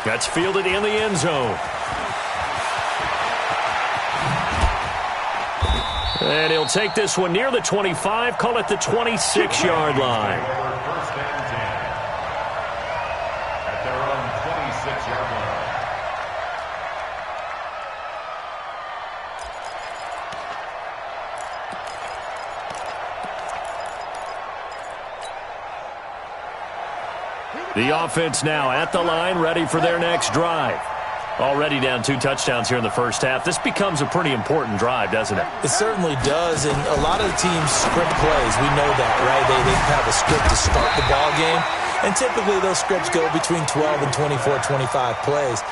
That's fielded in the end zone. And he'll take this one near the 25, call it the 26-yard line. First and 10 at their own 26-yard line. The offense now at the line, ready for their next drive. Already down 2 touchdowns here in the first half. This becomes a pretty important drive, doesn't it? It certainly does, and a lot of the teams script plays. We know that, right? They have a script to start the ball game, and typically those scripts go between 12 and 24, 25 plays.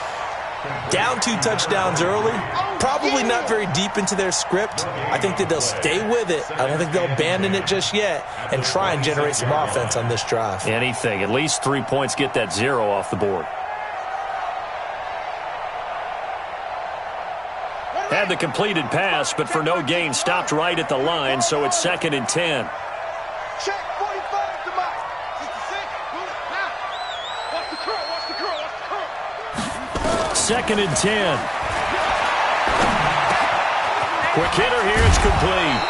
Down 2 touchdowns early, probably not very deep into their script. I think that they'll stay with it. I don't think they'll abandon it just yet and try and generate some offense on this drive. Anything. At least 3 points, get that 0 off the board. Had the completed pass, but for no gain, stopped right at the line, so it's 2nd and 10. Check 45 to Mike. 66. Now. Watch the curl, watch the curl, watch the curl. 2nd and 10. Quick hitter here, it's complete.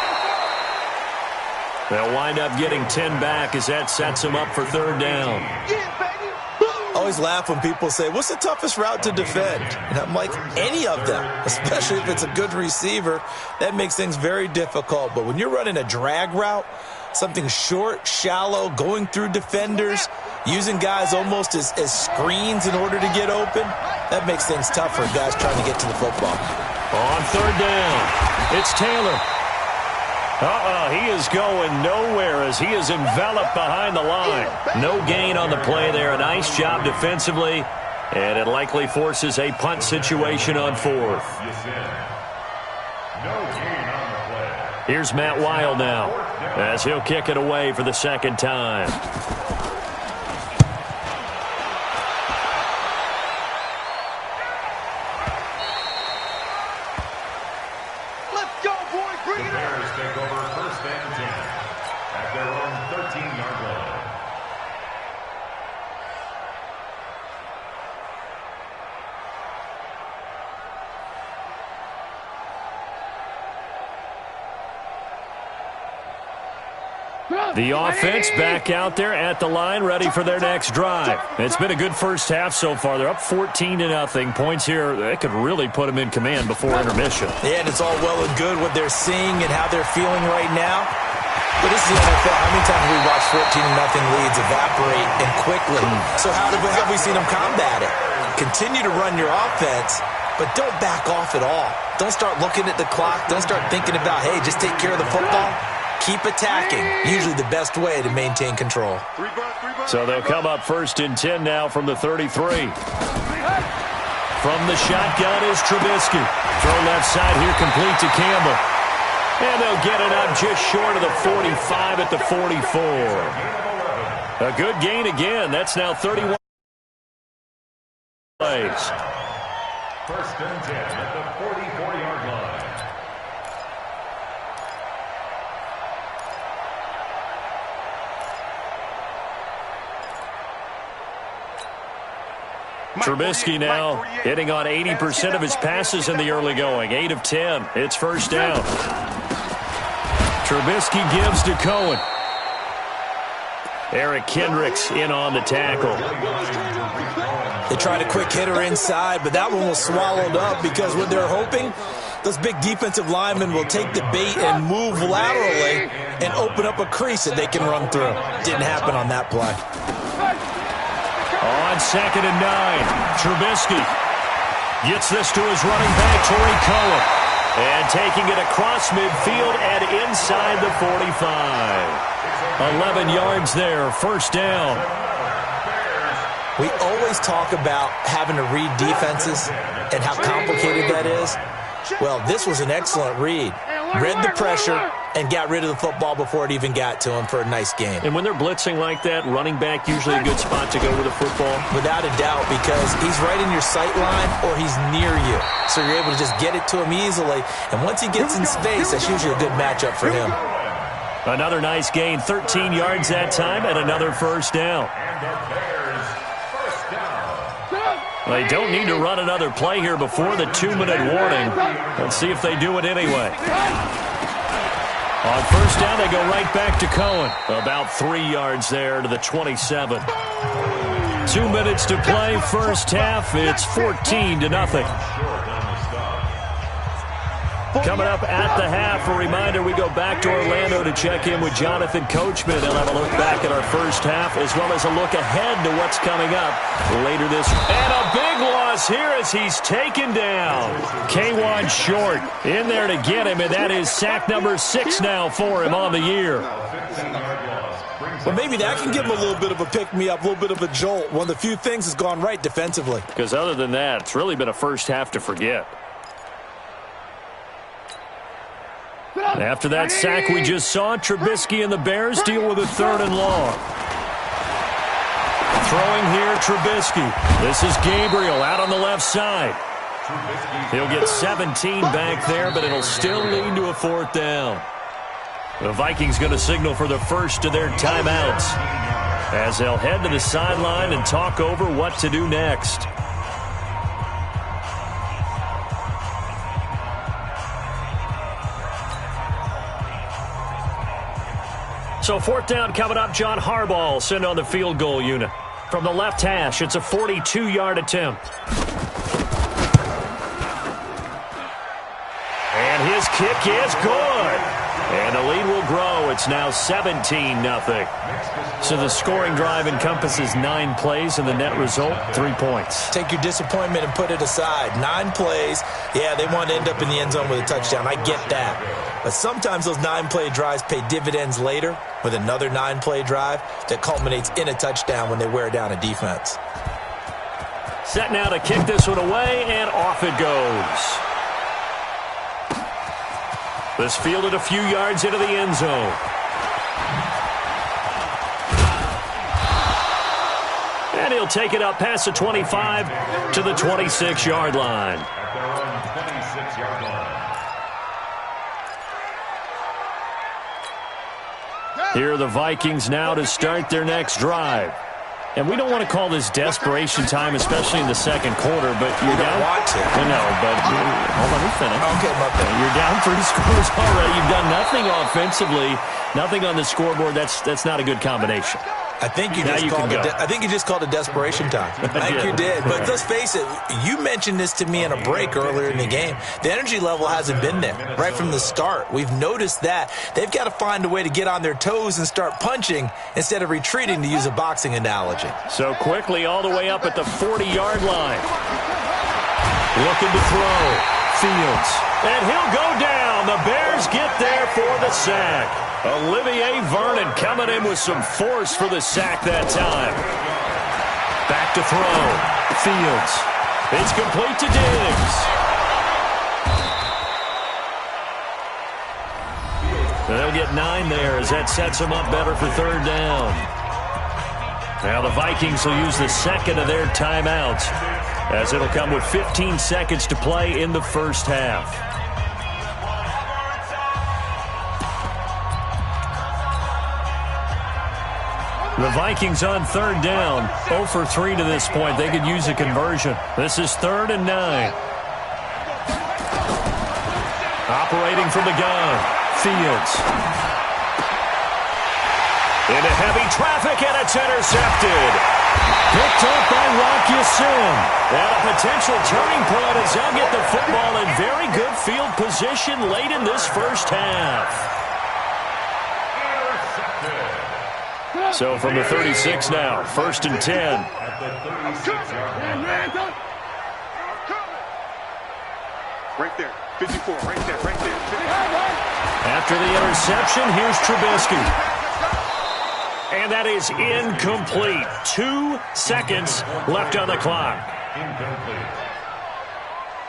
They'll wind up getting 10 back as that sets them up for 3rd down. I always laugh when people say, what's the toughest route to defend? And I'm like, any of them, especially if it's a good receiver. That makes things very difficult. But when you're running a drag route, something short, shallow, going through defenders, using guys almost as screens in order to get open, that makes things tough for guys trying to get to the football. On 3rd down, it's Taylor. He is going nowhere as he is enveloped behind the line. No gain on the play there. A nice job defensively, and it likely forces a punt situation on 4th. Here's Matt Weil now as he'll kick it away for the 2nd time. The offense back out there at the line, ready for their next drive. It's been a good first half so far. They're up 14-0. Points here, they could really put them in command before intermission. Yeah, and it's all well and good what they're seeing and how they're feeling right now. But this is the NFL. How many times have we watched 14-0 leads evaporate and quickly? So how have we seen them combat it? Continue to run your offense, but don't back off at all. Don't start looking at the clock. Don't start thinking about, hey, just take care of the football. Keep attacking. Usually the best way to maintain control. So they'll come up 1st and 10 now from the 33. From the shotgun is Trubisky. Throw left side here, complete to Campbell. And they'll get it up just short of the 45 at the 44. A good gain again. That's now 31 plays. 1st and 10 at the 44-yard line. Trubisky now hitting on 80% of his passes in the early going. 8 of 10. It's 1st down. Trubisky gives to Cohen. Eric Kendricks in on the tackle. They tried a quick hitter inside, but that one was swallowed up because what they're hoping, those big defensive linemen will take the bait and move laterally and open up a crease that they can run through. Didn't happen on that play. On 2nd and 9, Trubisky gets this to his running back, Torrey Cohen. And taking it across midfield and inside the 45. 11 yards there, 1st down. We always talk about having to read defenses and how complicated that is. Well, this was an excellent read. Read the pressure and got rid of the football before it even got to him for a nice game. And when they're blitzing like that, running back usually a good spot to go with the football? Without a doubt, because he's right in your sight line or he's near you. So you're able to just get it to him easily. And once he gets in space, that's usually a good matchup for him. Another nice gain, 13 yards that time, and another 1st down. And the Bears, 1st down. They don't need to run another play here before the 2-minute warning. Let's see if they do it anyway. On first down, they go right back to Cohen. About 3 yards there to the 27. 2 minutes to play, first half. It's 14-0. Coming up at the half, a reminder, we go back to Orlando to check in with Jonathan Coachman. He'll have a look back at our first half as well as a look ahead to what's coming up later this. And a big loss here as he's taken down. K'Wan Short in there to get him, and that is sack number 6 now for him on the year. Well, maybe that can give him a little bit of a pick-me-up, a little bit of a jolt. One of the few things has gone right defensively. Because other than that, it's really been a first half to forget. After that sack we just saw, Trubisky and the Bears deal with a 3rd and long. Throwing here, Trubisky. This is Gabriel out on the left side. He'll get 17 back there, but it'll still lead to a 4th down. The Vikings going to signal for the first of their timeouts as they'll head to the sideline and talk over what to do next. So 4th down coming up. John Harbaugh will send on the field goal unit. From the left hash, it's a 42-yard attempt. And his kick is good. And the lead will grow. It's now 17-0. So the scoring drive encompasses 9 plays, and the net result, 3 points. Take your disappointment and put it aside. 9 plays. Yeah, they want to end up in the end zone with a touchdown. I get that. But sometimes those 9-play drives pay dividends later with another 9-play drive that culminates in a touchdown when they wear down a defense. Set now to kick this one away, and off it goes. This fielded a few yards into the end zone. And he'll take it up past the 25 to the 26-yard line. Here are the Vikings now to start their next drive. And we don't want to call this desperation time, especially in the second quarter, but you're down. Want to. No, but hold on, let me finish. Okay, my bad. You're down 3 scores already. You've done nothing offensively, nothing on the scoreboard. That's not a good combination. I think you just called it desperation time. I think you did. But let's face it, you mentioned this to me in a break earlier in the game. The energy level hasn't been there right from the start. We've noticed that. They've got to find a way to get on their toes and start punching instead of retreating, to use a boxing analogy. So quickly all the way up at the 40-yard line. Looking to throw. Fields. And he'll go down. The Bears get there for the sack. Olivier Vernon coming in with some force for the sack that time. Back to throw. Fields. It's complete to Diggs. They'll get 9 there as that sets them up better for 3rd down. Now the Vikings will use the second of their timeouts as it'll come with 15 seconds to play in the first half. The Vikings on 3rd down, 0 for 3 to this point. They could use a conversion. This is 3rd and 9. Operating from the gun, Fields. Into heavy traffic, and it's intercepted. Picked up by Rock Ya-Sin. And a potential turning point as they'll get the football in very good field position late in this first half. So from the 36 now, 1st and 10. Right there, 54, right there. After the interception, here's Trubisky. And that is incomplete. 2 seconds left on the clock. Incomplete.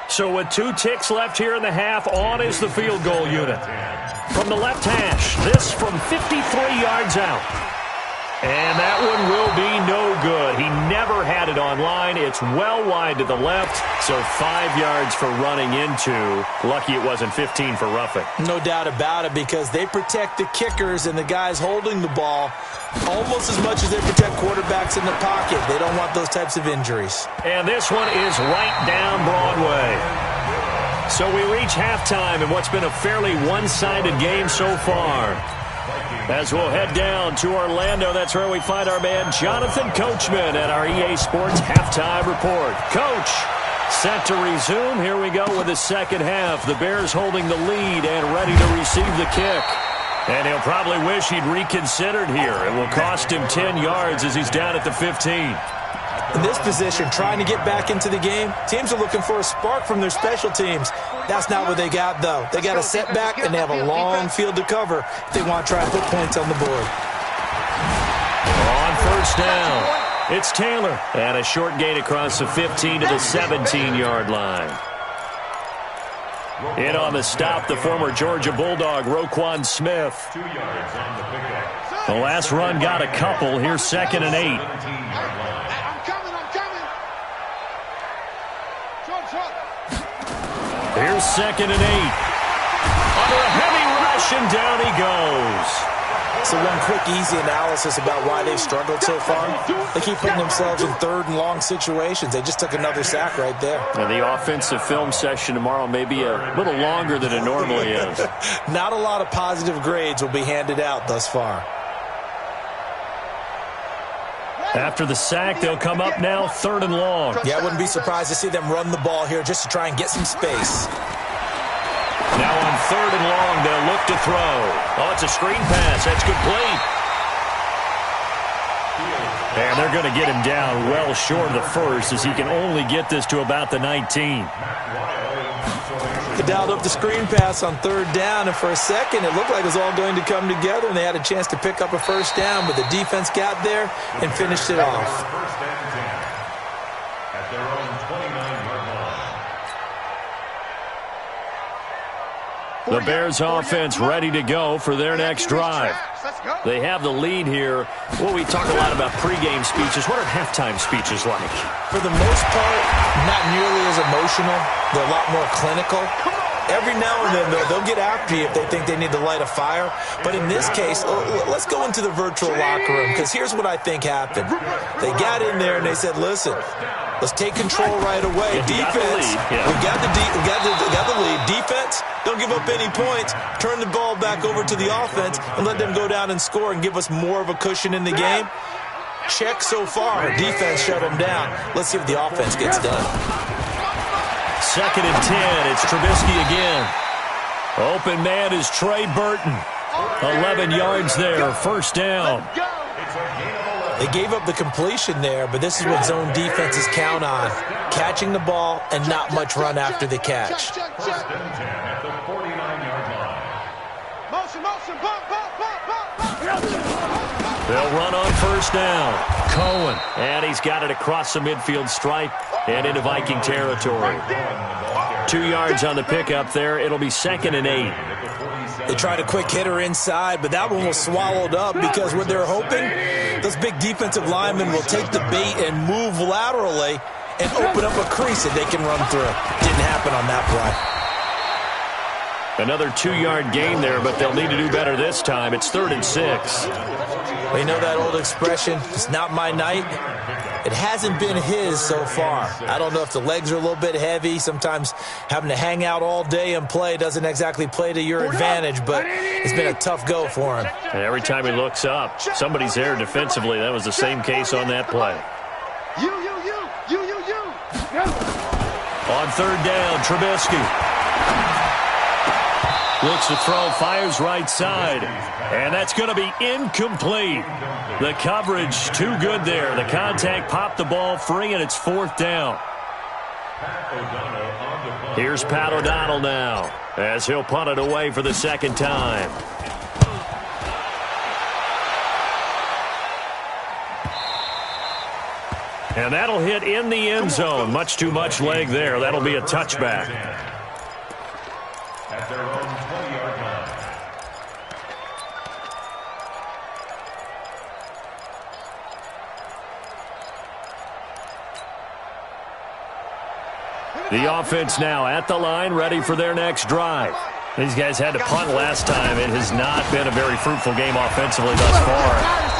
So with 2 ticks left here in the half, on is the field goal unit. From the left hash, this from 53 yards out. And that one will be no good. He never had it online. It's well wide to the left, so 5 yards for running into. Lucky it wasn't 15 for roughing. No doubt about it, because they protect the kickers and the guys holding the ball almost as much as they protect quarterbacks in the pocket. They don't want those types of injuries. And this one is right down Broadway. So we reach halftime in what's been a fairly one-sided game so far. As we'll head down to Orlando, that's where we find our man Jonathan Coachman at our EA Sports Halftime Report. Coach, set to resume. Here we go with the second half. The Bears holding the lead and ready to receive the kick. And he'll probably wish he'd reconsidered here. It will cost him 10 yards as he's down at the 15. In this position, trying to get back into the game, teams are looking for a spark from their special teams. That's not what they got, though. They got a setback, and they have a long field to cover if they want to try and put points on the board. On first down, it's Taylor. And a short gain across the 15 to the 17-yard line. In on the stop, the former Georgia Bulldog, Roquan Smith. 2 yards on the pickup. The last run got a couple. Here's 2nd and 8. Here's 2nd and 8. Under a heavy rush, and down he goes. So one quick, easy analysis about why they've struggled so far. They keep putting themselves in third and long situations. They just took another sack right there. And the offensive film session tomorrow may be a little longer than it normally is. Not a lot of positive grades will be handed out thus far. After the sack, they'll come up now 3rd and long. Yeah, I wouldn't be surprised to see them run the ball here just to try and get some space. Now on 3rd and long, they'll look to throw. Oh, it's a screen pass. That's complete. And they're going to get him down well short of the first, as he can only get this to about the 19. They dialed up the screen pass on 3rd down, and for a second it looked like it was all going to come together, and they had a chance to pick up a first down, but the defense got there and finished it off. First and 10 at their own 29-yard line. The Bears offense ready to go for their next drive. They have the lead here. Well, we talk a lot about pregame speeches. What are halftime speeches like? For the most part, not nearly as emotional. They're a lot more clinical. Every now and then, they'll get after you if they think they need to light a fire. But in this case, let's go into the virtual locker room, because here's what I think happened. They got in there and they said, listen, let's take control right away. Defense, we got the lead. Defense, don't give up any points. Turn the ball back over to the offense and let them go down and score and give us more of a cushion in the game. Check so far. Defense shut them down. Let's see if the offense gets done. 2nd and 10. It's Trubisky again. Open man is Trey Burton. 11 yards there. First down. They gave up the completion there, but this is what zone defenses count on. Catching the ball and not much run after the catch. First and 10 at the 49-yard line. Motion, bump. They'll run on first down. Cohen. And he's got it across the midfield stripe and into Viking territory. 2 yards on the pickup there. It'll be 2nd and 8. They tried a quick hitter inside, but that one was swallowed up because what they're hoping, those big defensive linemen will take the bait and move laterally and open up a crease that they can run through. Didn't happen on that play. Another 2-yard gain there, but they'll need to do better this time. It's 3rd and 6. We know that old expression, it's not my night. It hasn't been his so far. I don't know if the legs are a little bit heavy. Sometimes having to hang out all day and play doesn't exactly play to your advantage, but it's been a tough go for him. And every time he looks up, somebody's there defensively. That was the same case on that play. You. On 3rd down, Trubisky. Looks to throw, fires right side. And that's going to be incomplete. The coverage too good there. The contact popped the ball free, and it's 4th down. Here's Pat O'Donnell now, as he'll punt it away for the 2nd time. And that'll hit in the end zone. Much too much leg there. That'll be a touchback. At their own 20-yard line. The offense now at the line, ready for their next drive. These guys had to punt last time. It has not been a very fruitful game offensively thus far.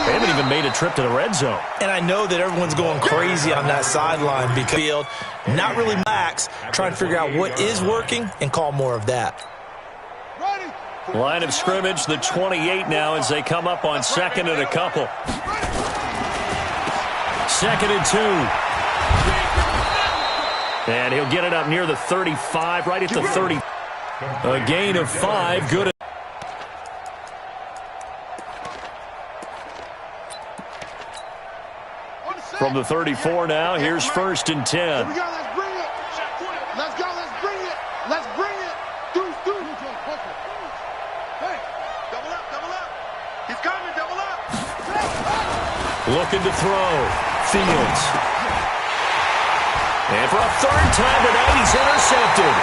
They haven't even made a trip to the red zone. And I know that everyone's going crazy on that sideline because not really lax, trying to figure out what is working and call more of that. Line of scrimmage, the 28 now as they come up on second and a couple. 2nd and 2. And he'll get it up near the 35, right at the 30. A gain of 5. Good. From the 34 now, here's 1st and 10. Here we go, let's bring it. Let's go, let's bring it. Let's bring it. Hey, double up. He's coming, double up. Looking to throw. Fields. And for a 3rd time tonight, he's intercepted.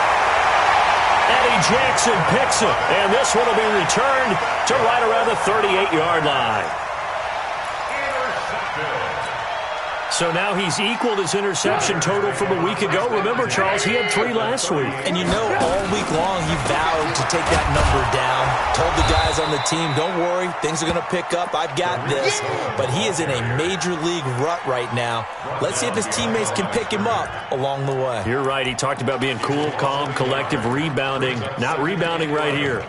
Eddie Jackson picks it, and this one will be returned to right around the 38-yard line. So now he's equaled his interception total from a week ago. Remember, Charles, he had 3 last week. And you know, all week long he vowed to take that number down. Told the guys on the team, don't worry, things are going to pick up. I've got this. But he is in a major league rut right now. Let's see if his teammates can pick him up along the way. You're right. He talked about being cool, calm, collective, rebounding. Not rebounding right here.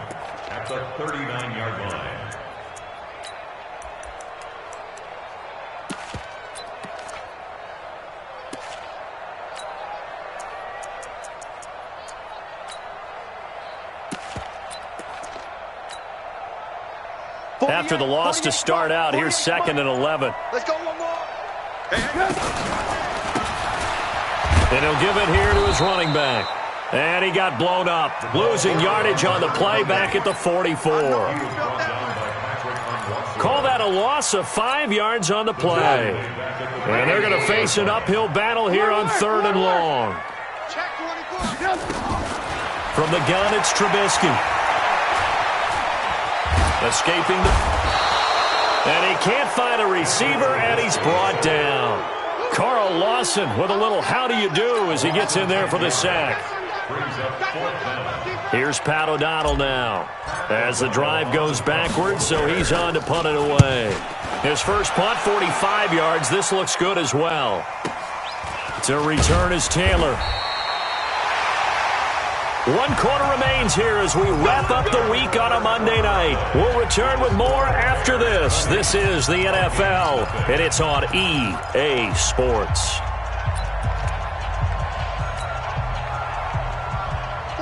At the 39-yard line. After the loss to start out, here's 2nd and 11. Let's go one more. And he'll give it here to his running back. And he got blown up, losing yardage on the play back at the 44. Call that a loss of 5 yards on the play. And they're going to face an uphill battle here on 3rd and long. From the gun, it's Trubisky. Escaping and he can't find a receiver, and he's brought down. Carl Lawson with a little how do you do as he gets in there for the sack. Here's Pat O'Donnell now as the drive goes backwards, so he's on to punt it away. His first punt, 45 yards. This looks good as well. To return is Taylor. 1 quarter remains here as we wrap up the week on a Monday night. We'll return with more after this. This is the NFL, and it's on EA Sports.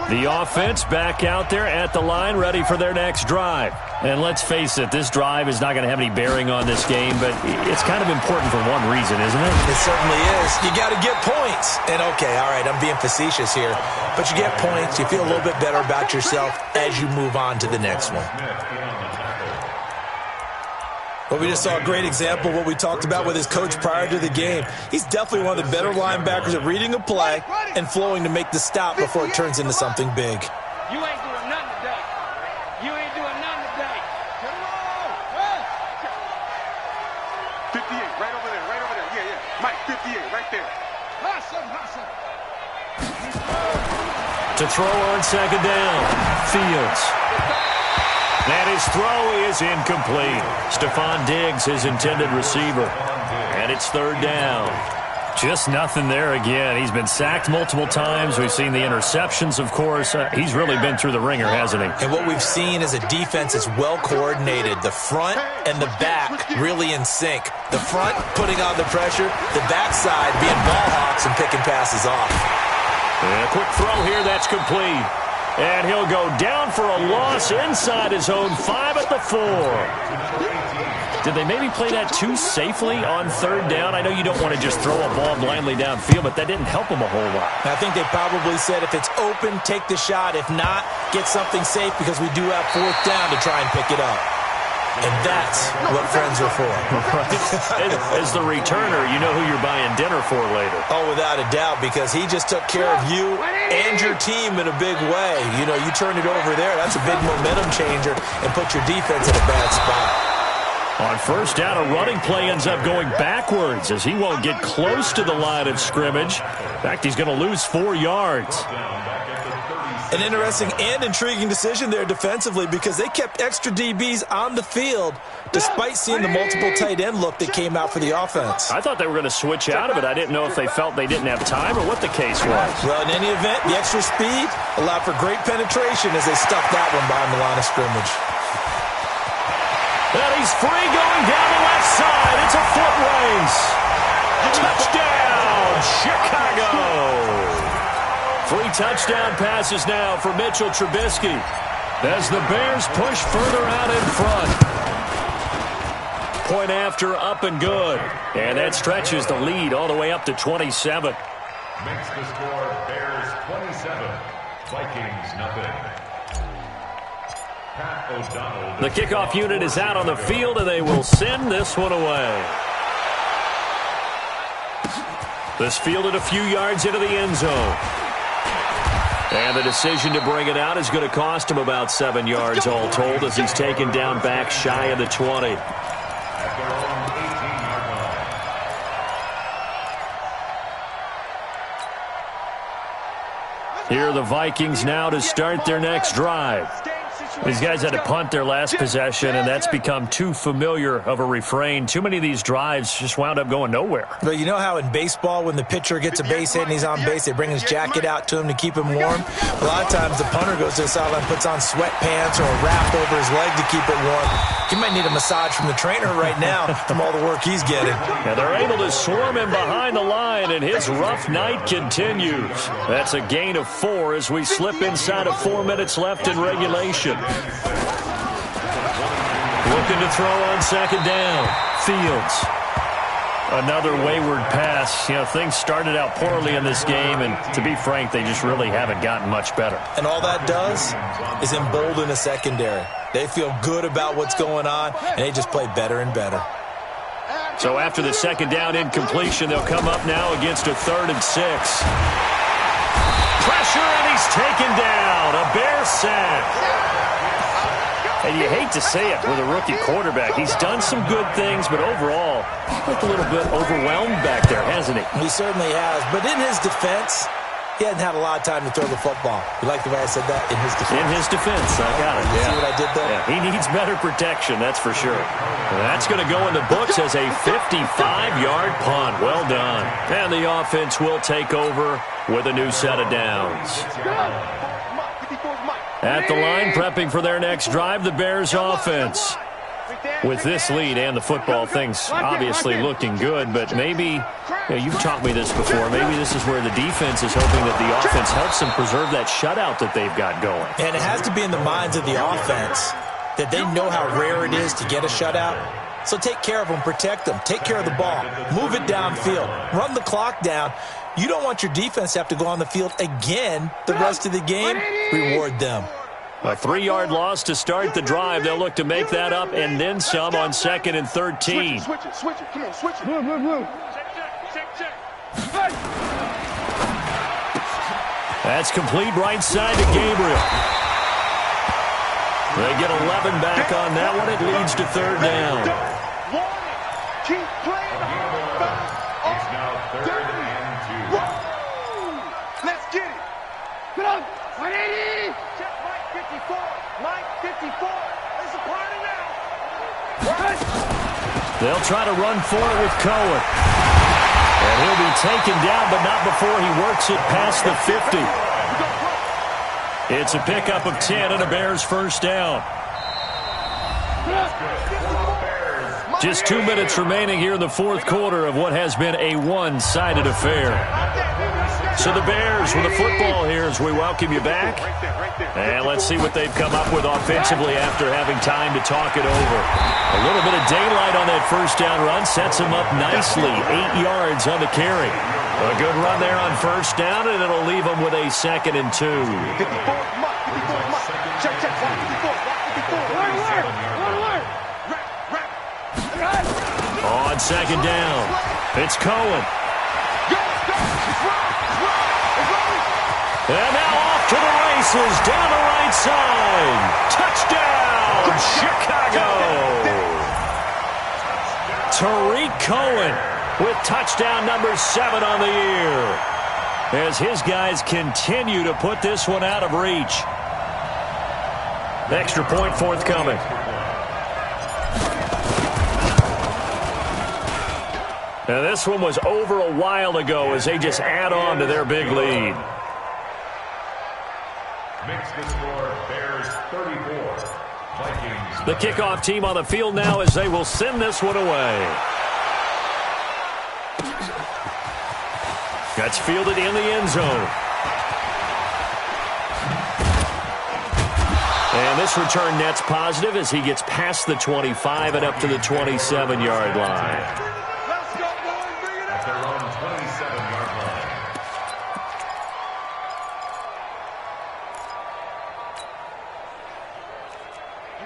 The offense back out there at the line, ready for their next drive. And let's face it, this drive is not going to have any bearing on this game, but it's kind of important for one reason, isn't it? It certainly is. You got to get points. And, okay, all right, I'm being facetious here. But you get points, you feel a little bit better about yourself as you move on to the next one. Well, we just saw a great example of what we talked about with his coach prior to the game. He's definitely one of the better linebackers at reading a play and flowing to make the stop before it turns into something big. You ain't doing nothing today. You ain't doing nothing today. 58, right over there, right over there. Yeah, yeah. Mike, 58, right there. Hustle. To throw on 2nd down, Fields. And his throw is incomplete. Stephon Diggs, his intended receiver. And it's 3rd down. Just nothing there again. He's been sacked multiple times. We've seen the interceptions, of course. He's really been through the ringer, hasn't he? And what we've seen is a defense that's well coordinated. The front and the back really in sync. The front putting on the pressure. The backside being ball hawks and picking passes off. And a quick throw here, that's complete. And he'll go down for a loss inside his own 5 at the 4. Did they maybe play that too safely on 3rd down? I know you don't want to just throw a ball blindly downfield, but that didn't help him a whole lot. I think they probably said if it's open, take the shot. If not, get something safe because we do have 4th down to try and pick it up. And that's what friends are for. As the returner, you know who you're buying dinner for later. Oh, without a doubt, because he just took care of you and your team in a big way. You know, you turn it over there, that's a big momentum changer and put your defense in a bad spot. On first down, a running play ends up going backwards as he won't get close to the line of scrimmage. In fact, he's going to lose 4 yards. An interesting and intriguing decision there defensively because they kept extra DBs on the field despite seeing the multiple tight end look that came out for the offense. I thought they were going to switch out of it. I didn't know if they felt they didn't have time or what the case was. Well, in any event, the extra speed allowed for great penetration as they stuffed that one behind the line of scrimmage. And he's free going down the left side. It's a foot race. Touchdown, Chicago. 3 touchdown passes now for Mitchell Trubisky as the Bears push further out in front. Point after, up and good. And that stretches the lead all the way up to 27. Makes the score Bears 27, Vikings nothing. Pat O'Donnell. The kickoff unit is out on the field, and they will send this one away. This fielded a few yards into the end zone. And the decision to bring it out is going to cost him about 7 yards all told as he's taken down back shy of the 20. At their own 18-yard line. Here are the Vikings now to start their next drive. These guys had to punt their last possession, and that's become too familiar of a refrain. Too many of these drives just wound up going nowhere. But you know how in baseball, when the pitcher gets a base hit and he's on base, they bring his jacket out to him to keep him warm? A lot of times the punter goes to the sideline, puts on sweatpants or a wrap over his leg to keep it warm. He might need a massage from the trainer right now from all the work he's getting. And they're able to swarm him behind the line, and his rough night continues. That's a gain of 4 as we slip inside of 4 minutes left in regulation. Looking to throw on second down. Fields. Another wayward pass. You know, things started out poorly in this game, and to be frank, they just really haven't gotten much better. And all that does is embolden a secondary. They feel good about what's going on, and they just play better and better. So after the second down incompletion, they'll come up now against a 3rd and 6. Pressure, and he's taken down. A Bear sack. And you hate to say it with a rookie quarterback. He's done some good things, but overall, he's looked a little bit overwhelmed back there, hasn't he? He certainly has. But in his defense, he hasn't had a lot of time to throw the football. You like the way I said that? In his defense. In his defense. I got it. You see what I did there? Yeah, he needs better protection, that's for sure. And that's going to go in the books as a 55-yard punt. Well done. And the offense will take over with a new set of downs. At the line, prepping for their next drive, the Bears offense. With this lead and the football, things obviously looking good, but maybe, you've taught me this before, maybe this is where the defense is hoping that the offense helps them preserve that shutout that they've got going. And it has to be in the minds of the offense that they know how rare it is to get a shutout. So take care of them, protect them, take care of the ball, move it downfield, run the clock down. You don't want your defense to have to go on the field again the rest of the game. Reward them. A 3-yard loss to start the drive. They'll look to make that up and then some on 2nd and 13. Switch it. Come on, switch it. Move. Check. That's complete right side to Gabriel. They get 11 back on that one. It leads to 3rd down. Keep playing. It's now 3rd and 2. Let's get it. Get on. 180. Check Mike 54. Mike 54. It's a party now. They'll try to run for it with Cohen. And he'll be taken down, but not before he works it past the 50. It's a pickup of 10 and a Bears first down. Just 2 minutes remaining here in the 4th quarter of what has been a one-sided affair. So the Bears with the football here as we welcome you back. And let's see what they've come up with offensively after having time to talk it over. A little bit of daylight on that first down run sets them up nicely. 8 yards on the carry. A good run there on first down, and it'll leave them with a 2nd and 2. 54, check, 54. On second down, it's Cohen. And now off to the races, down the right side. Touchdown, Chicago! Tariq Cohen with touchdown number 7 on the year, as his guys continue to put this one out of reach. Extra point forthcoming. Now this one was over a while ago as they just add on to their big lead. Makes the score Bears 34, Vikings. The kickoff team on the field now as they will send this one away. That's fielded in the end zone. And this return net's positive as he gets past the 25 and up to the 27-yard line. At their own 27-yard line.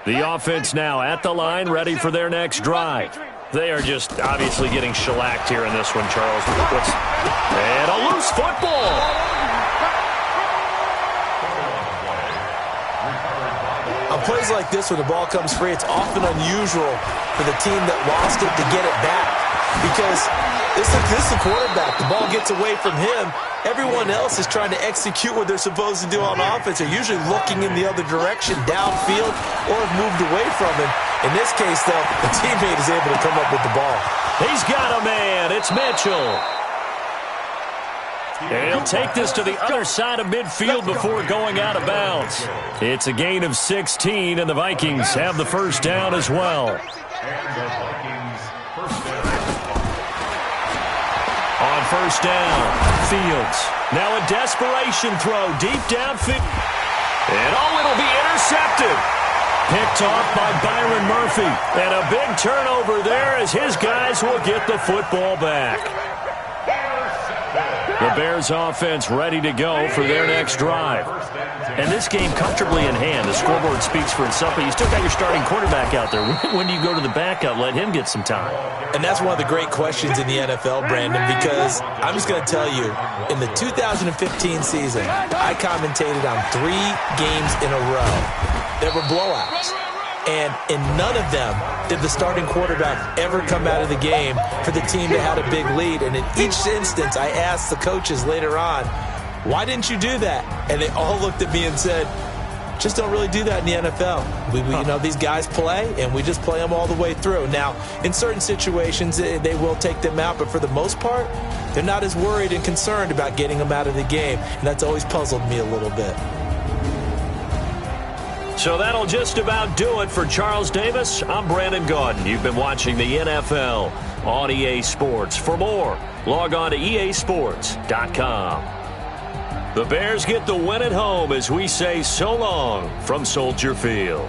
The offense now at the line, ready for their next drive. They are just obviously getting shellacked here in this one, Charles. And a loose football. On plays like this, when the ball comes free, it's often unusual for the team that lost it to get it back. Because this is the quarterback. The ball gets away from him. Everyone else is trying to execute what they're supposed to do on offense. They're usually looking in the other direction, downfield, or have moved away from him. In this case, though, the teammate is able to come up with the ball. He's got a man. It's Mitchell. And he'll take this to the other side of midfield before going out of bounds. It's a gain of 16, and the Vikings have the first down as well. And the Vikings first down. On first down, Fields. Now a desperation throw deep downfield. And it'll be intercepted. Picked off by Byron Murphy. And a big turnover there as his guys will get the football back. The Bears offense ready to go for their next drive. And this game comfortably in hand. The scoreboard speaks for itself, but you still got your starting quarterback out there. When do you go to the backup, let him get some time? And that's one of the great questions in the NFL, Brandon, because I'm just going to tell you, in the 2015 season, I commentated on 3 games in a row that were blowouts. And in none of them did the starting quarterback ever come out of the game for the team that had a big lead. And in each instance, I asked the coaches later on, why didn't you do that? And they all looked at me and said, just don't really do that in the NFL. You know, these guys play, and we just play them all the way through. Now, in certain situations, they will take them out, but for the most part, they're not as worried and concerned about getting them out of the game. And that's always puzzled me a little bit. So that'll just about do it for Charles Davis. I'm Brandon Gaudin. You've been watching the NFL on EA Sports. For more, log on to easports.com. The Bears get the win at home as we say so long from Soldier Field.